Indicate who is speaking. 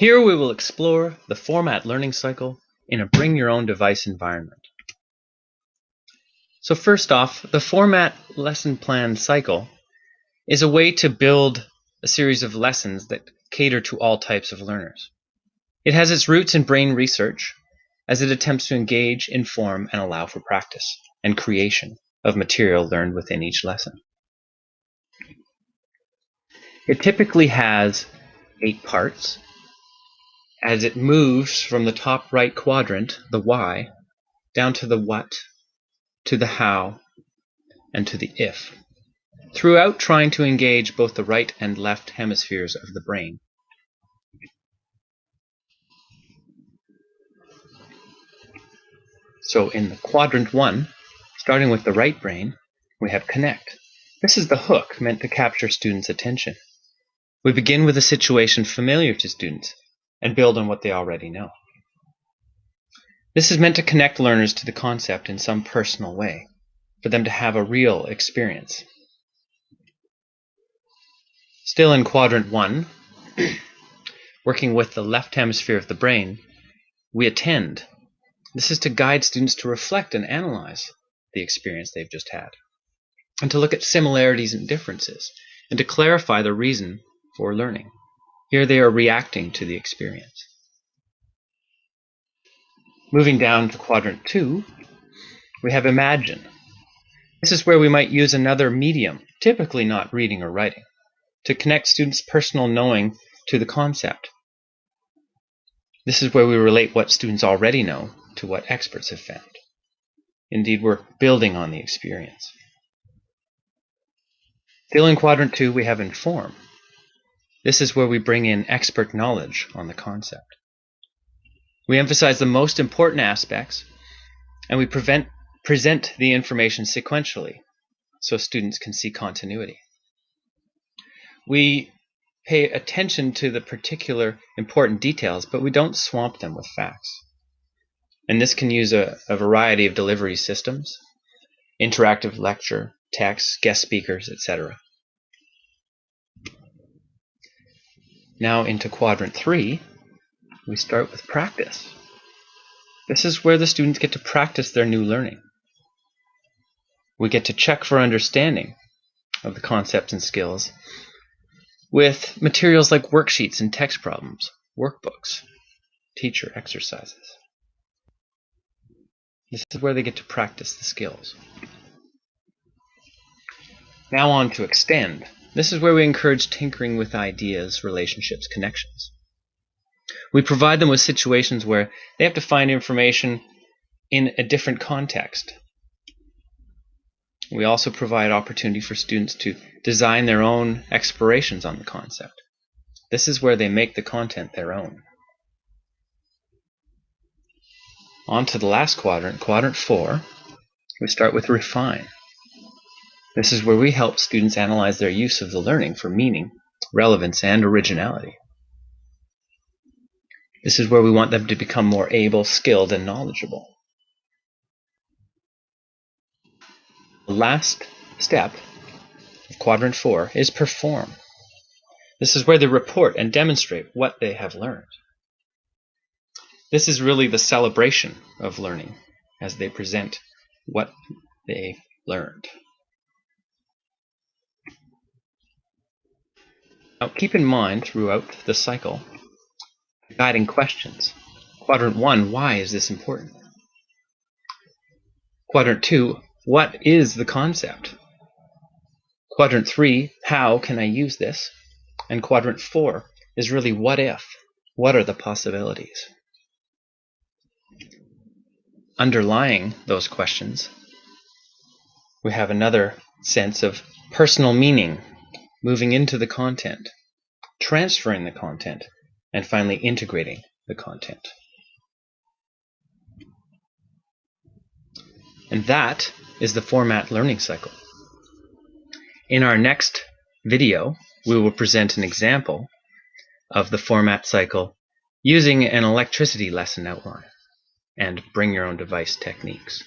Speaker 1: Here we will explore the format learning cycle in a bring your own device environment. So first off, the format lesson plan cycle is a way to build a series of lessons that cater to all types of learners. It has its roots in brain research as it attempts to engage, inform, and allow for practice and creation of material learned within each lesson. It typically has 8 parts as it moves from the top right quadrant, the why, down to the what, to the how, and to the if, throughout trying to engage both the right and left hemispheres of the brain. So in the quadrant 1, starting with the right brain, we have connect. This is the hook meant to capture students' attention. We begin with a situation familiar to students and build on what they already know. This is meant to connect learners to the concept in some personal way, for them to have a real experience. Still in quadrant 1, working with the left hemisphere of the brain, we attend. This is to guide students to reflect and analyze the experience they've just had, and to look at similarities and differences, and to clarify the reason for learning. Here they are reacting to the experience. Moving down to quadrant 2, we have imagine. This is where we might use another medium, typically not reading or writing, to connect students' personal knowing to the concept. This is where we relate what students already know to what experts have found. Indeed, we're building on the experience. Still in quadrant 2, we have inform. This is where we bring in expert knowledge on the concept. We emphasize the most important aspects, and we present the information sequentially so students can see continuity. We pay attention to the particular important details, but we don't swamp them with facts. And this can use a variety of delivery systems, interactive lecture, text, guest speakers, etc. Now into quadrant 3, we start with practice. This is where the students get to practice their new learning. We get to check for understanding of the concepts and skills with materials like worksheets and text problems, workbooks, teacher exercises. This is where they get to practice the skills. Now on to extend. This is where we encourage tinkering with ideas, relationships, connections. We provide them with situations where they have to find information in a different context. We also provide opportunity for students to design their own explorations on the concept. This is where they make the content their own. On to the last quadrant, quadrant 4, we start with refine. This is where we help students analyze their use of the learning for meaning, relevance, and originality. This is where we want them to become more able, skilled, and knowledgeable. The last step of quadrant 4 is perform. This is where they report and demonstrate what they have learned. This is really the celebration of learning as they present what they learned. Now keep in mind throughout the cycle guiding questions. Quadrant 1, why is this important? Quadrant 2, what is the concept? Quadrant 3, how can I use this? And quadrant 4 is really what if? What are the possibilities? Underlying those questions, we have another sense of personal meaning, moving into the content, transferring the content, and finally integrating the content. And that is the format learning cycle. In our next video, we will present an example of the format cycle using an electricity lesson outline and bring your own device techniques.